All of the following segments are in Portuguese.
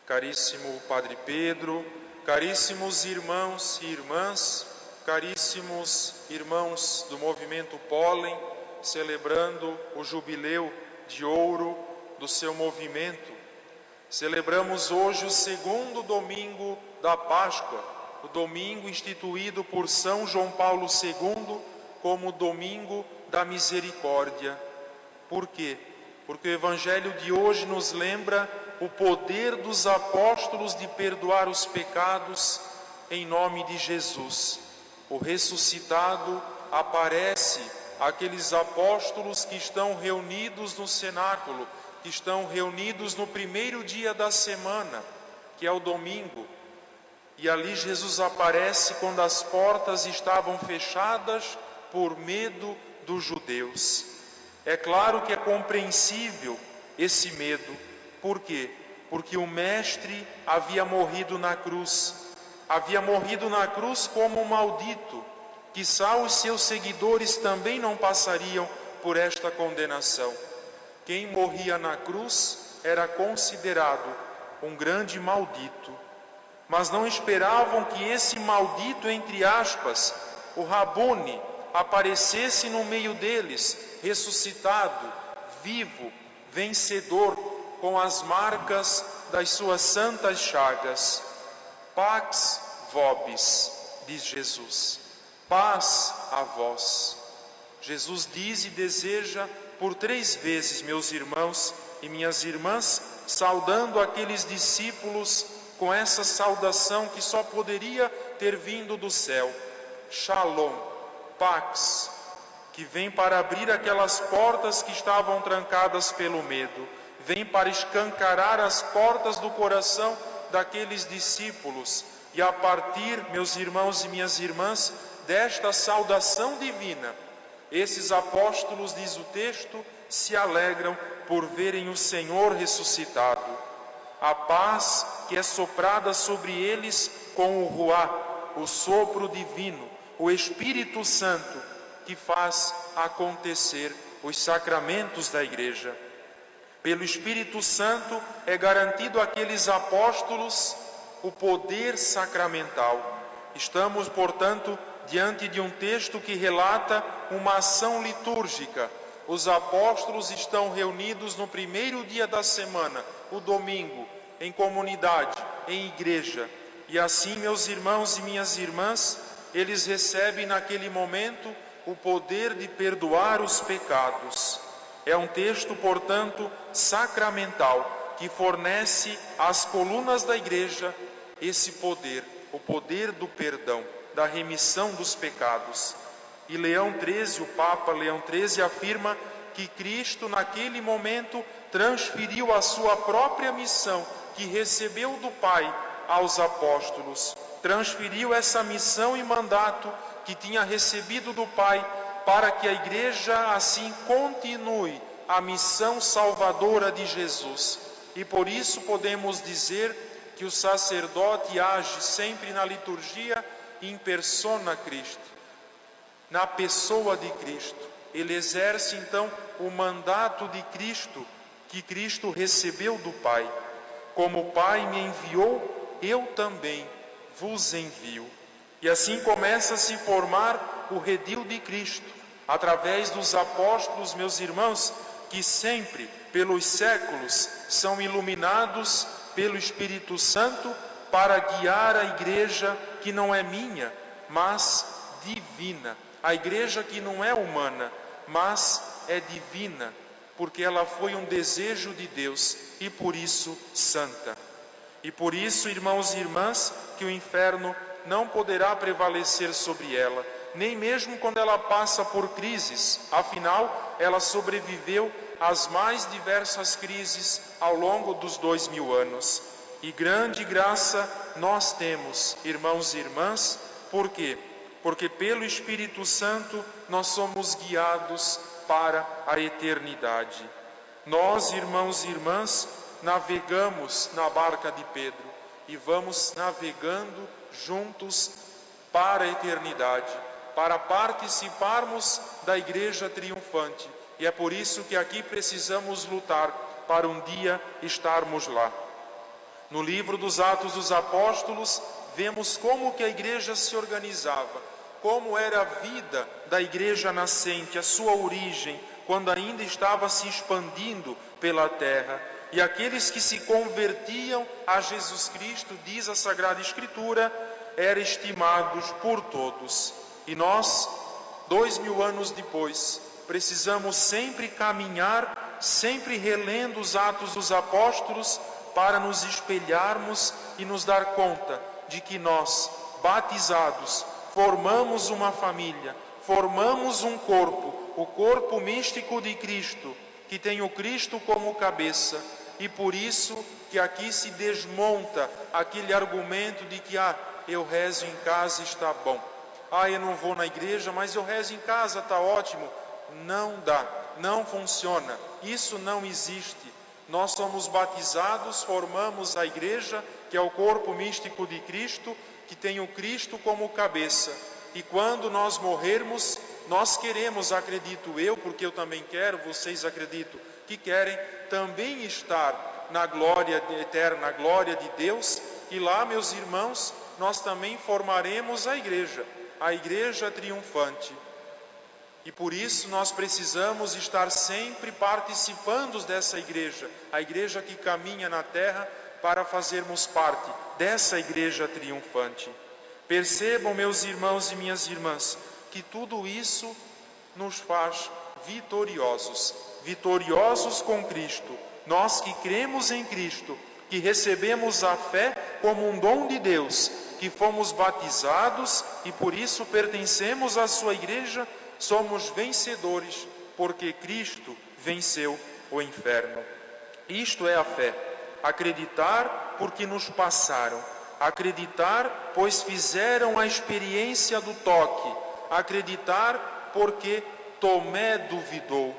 caríssimo Padre Pedro, caríssimos irmãos e irmãs, caríssimos irmãos do movimento Pólen, celebrando o jubileu de ouro do seu movimento. Celebramos hoje o segundo domingo da Páscoa, o domingo instituído por São João Paulo II como domingo da misericórdia. Por quê? Porque o Evangelho de hoje nos lembra o poder dos apóstolos de perdoar os pecados em nome de Jesus. O ressuscitado aparece àqueles apóstolos que estão reunidos no cenáculo, que estão reunidos no primeiro dia da semana, que é o domingo. E ali Jesus aparece quando as portas estavam fechadas por medo dos judeus. É claro que é compreensível esse medo. Por quê? Porque o Mestre havia morrido na cruz. Havia morrido na cruz como um maldito. Quizá os seus seguidores também não passariam por esta condenação. Quem morria na cruz era considerado um grande maldito. Mas não esperavam que esse maldito, entre aspas, o Rabone, aparecesse no meio deles, ressuscitado, vivo, vencedor, com as marcas das suas santas chagas. Pax vobis, diz Jesus, paz a vós. Jesus diz e deseja por 3 vezes, meus irmãos e minhas irmãs, saudando aqueles discípulos com essa saudação que só poderia ter vindo do céu. Shalom, pax, que vem para abrir aquelas portas que estavam trancadas pelo medo, vem para escancarar as portas do coração daqueles discípulos, e a partir, meus irmãos e minhas irmãs, desta saudação divina, esses apóstolos, diz o texto, se alegram por verem o Senhor ressuscitado. A paz que é soprada sobre eles com o Ruá, o sopro divino, o Espírito Santo, que faz acontecer os sacramentos da Igreja. Pelo Espírito Santo é garantido àqueles apóstolos o poder sacramental. Estamos, portanto, diante de um texto que relata uma ação litúrgica. Os apóstolos estão reunidos no primeiro dia da semana, o domingo, em comunidade, em igreja. E assim, meus irmãos e minhas irmãs, eles recebem naquele momento o poder de perdoar os pecados. É um texto, portanto, sacramental, que fornece às colunas da igreja esse poder, o poder do perdão, da remissão dos pecados. E Leão XIII, o Papa Leão XIII, afirma que Cristo, naquele momento, transferiu a sua própria missão, que recebeu do Pai, aos apóstolos. Transferiu essa missão e mandato que tinha recebido do Pai, para que a igreja assim continue a missão salvadora de Jesus. E por isso podemos dizer que o sacerdote age sempre na liturgia in persona Christi, na pessoa de Cristo. Ele exerce então o mandato de Cristo, que Cristo recebeu do Pai. Como o Pai me enviou, eu também vos envio. E assim começa a se formar o redil de Cristo, através dos apóstolos, meus irmãos, que sempre, pelos séculos, são iluminados pelo Espírito Santo para guiar a igreja que não é minha, mas divina. A igreja que não é humana, mas é divina, porque ela foi um desejo de Deus e por isso santa. E por isso, irmãos e irmãs, que o inferno não poderá prevalecer sobre ela, nem mesmo quando ela passa por crises. Afinal, ela sobreviveu às mais diversas crises ao longo dos 2000 anos. E grande graça nós temos, irmãos e irmãs, por quê? Porque pelo Espírito Santo nós somos guiados para a eternidade. Nós, irmãos e irmãs, navegamos na barca de Pedro e vamos navegando juntos para a eternidade, para participarmos da igreja triunfante. E é por isso que aqui precisamos lutar para um dia estarmos lá. No livro dos Atos dos Apóstolos, vemos como que a igreja se organizava, como era a vida da igreja nascente, a sua origem, quando ainda estava se expandindo pela terra. E aqueles que se convertiam a Jesus Cristo, diz a Sagrada Escritura, eram estimados por todos. E nós, 2000 anos depois, precisamos sempre caminhar, sempre relendo os Atos dos Apóstolos, para nos espelharmos e nos dar conta de que nós, batizados, formamos uma família, formamos um corpo, o corpo místico de Cristo, que tem o Cristo como cabeça. E por isso que aqui se desmonta aquele argumento de que eu rezo em casa, está bom. Eu não vou na igreja, mas eu rezo em casa, está ótimo. Não dá, não funciona, isso não existe. Nós somos batizados, formamos a igreja, que é o corpo místico de Cristo, que tem o Cristo como cabeça. E quando nós morrermos, nós queremos, acredito eu, porque eu também quero, vocês acredito que querem, também estar na glória eterna, na glória de Deus. E lá, meus irmãos, nós também formaremos a igreja triunfante. E por isso nós precisamos estar sempre participando dessa igreja, a igreja que caminha na terra, para fazermos parte dessa igreja triunfante. Percebam, meus irmãos e minhas irmãs, que tudo isso nos faz vitoriosos, vitoriosos com Cristo. Nós que cremos em Cristo, que recebemos a fé como um dom de Deus, que fomos batizados e por isso pertencemos à sua igreja, somos vencedores, porque Cristo venceu o inferno. Isto é a fé. Acreditar porque nos passaram. Acreditar, pois fizeram a experiência do toque. Acreditar porque Tomé duvidou.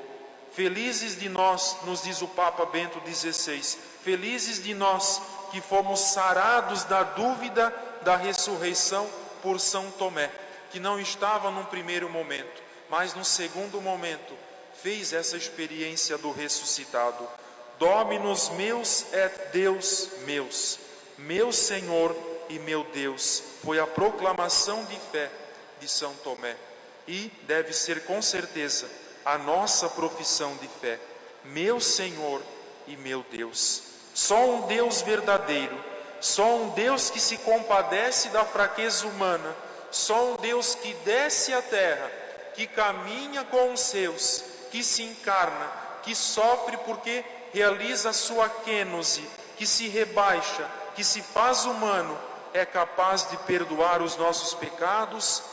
Felizes de nós, nos diz o Papa Bento XVI, felizes de nós que fomos sarados da dúvida da ressurreição por São Tomé, que não estava num primeiro momento, mas no segundo momento fez essa experiência do ressuscitado. Dominus meus et Deus meus, meu Senhor e meu Deus, foi a proclamação de fé de São Tomé. E deve ser com certeza a nossa profissão de fé, meu Senhor e meu Deus. Só um Deus verdadeiro, só um Deus que se compadece da fraqueza humana, só um Deus que desce à terra, que caminha com os seus, que se encarna, que sofre porque realiza a sua kênose, que se rebaixa, que se faz humano, é capaz de perdoar os nossos pecados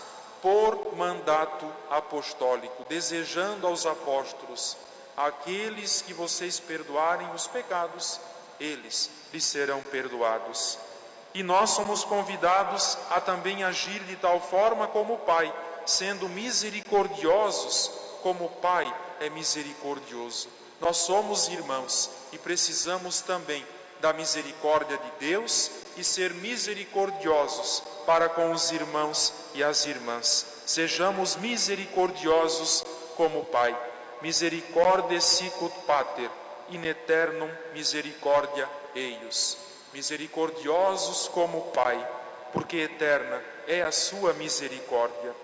por mandato apostólico, desejando aos apóstolos: aqueles que vocês perdoarem os pecados, eles lhes serão perdoados. E nós somos convidados a também agir de tal forma como o Pai, sendo misericordiosos como o Pai é misericordioso. Nós somos irmãos e precisamos também da misericórdia de Deus e ser misericordiosos para com os irmãos e as irmãs. Sejamos misericordiosos como o Pai. Misericordia sicut Pater, in aeternum misericordia eius. Misericordiosos como o Pai, porque eterna é a sua misericórdia.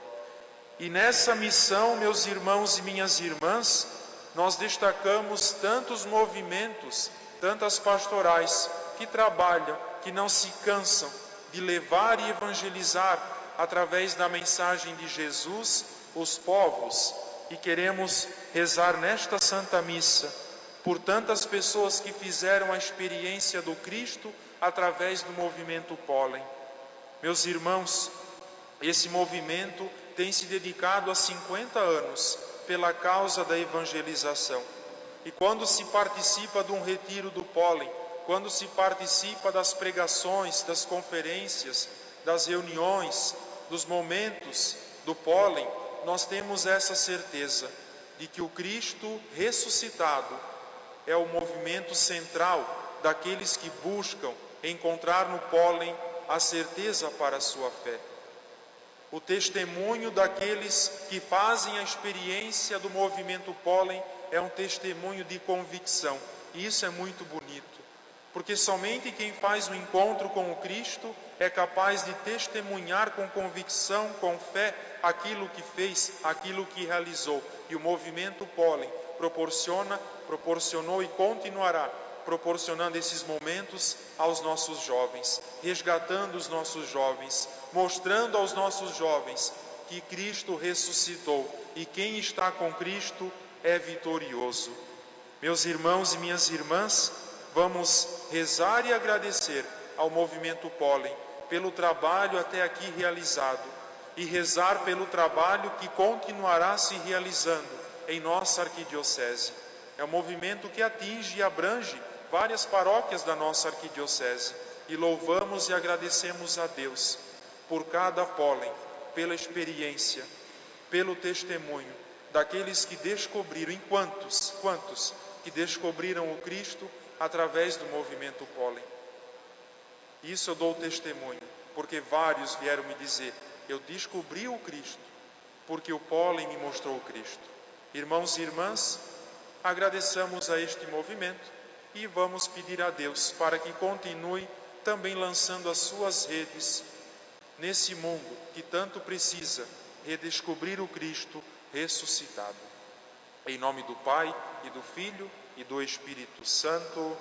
E nessa missão, meus irmãos e minhas irmãs, nós destacamos tantos movimentos, tantas pastorais que trabalham, que não se cansam de levar e evangelizar através da mensagem de Jesus os povos. E queremos rezar nesta Santa Missa por tantas pessoas que fizeram a experiência do Cristo através do movimento Pólen. Meus irmãos, esse movimento tem se dedicado há 50 anos pela causa da evangelização. E quando se participa de um retiro do Pólen, quando se participa das pregações, das conferências, das reuniões, dos momentos do Pólen, nós temos essa certeza de que o Cristo ressuscitado é o movimento central daqueles que buscam encontrar no Pólen a certeza para a sua fé. O testemunho daqueles que fazem a experiência do movimento Pólen é um testemunho de convicção, e isso é muito bonito. porque somente quem faz o encontro com o Cristo é capaz de testemunhar com convicção, com fé, aquilo que fez, aquilo que realizou. E o movimento Pólen proporcionou e continuará proporcionando esses momentos aos nossos jovens, resgatando os nossos jovens, mostrando aos nossos jovens que Cristo ressuscitou e quem está com Cristo é vitorioso. Meus irmãos e minhas irmãs, vamos rezar e agradecer ao movimento Pólen pelo trabalho até aqui realizado e rezar pelo trabalho que continuará se realizando em nossa arquidiocese. É um movimento que atinge e abrange várias paróquias da nossa arquidiocese e louvamos e agradecemos a Deus por cada Pólen, pela experiência, pelo testemunho daqueles que descobriram, quantos que descobriram o Cristo através do movimento Pólen. Isso eu dou testemunho, porque vários vieram me dizer, eu descobri o Cristo, porque o Pólen me mostrou o Cristo. Irmãos e irmãs, agradeçamos a este movimento e vamos pedir a Deus para que continue também lançando as suas redes nesse mundo que tanto precisa redescobrir o Cristo ressuscitado. Em nome do Pai, e do Filho, e do Espírito Santo.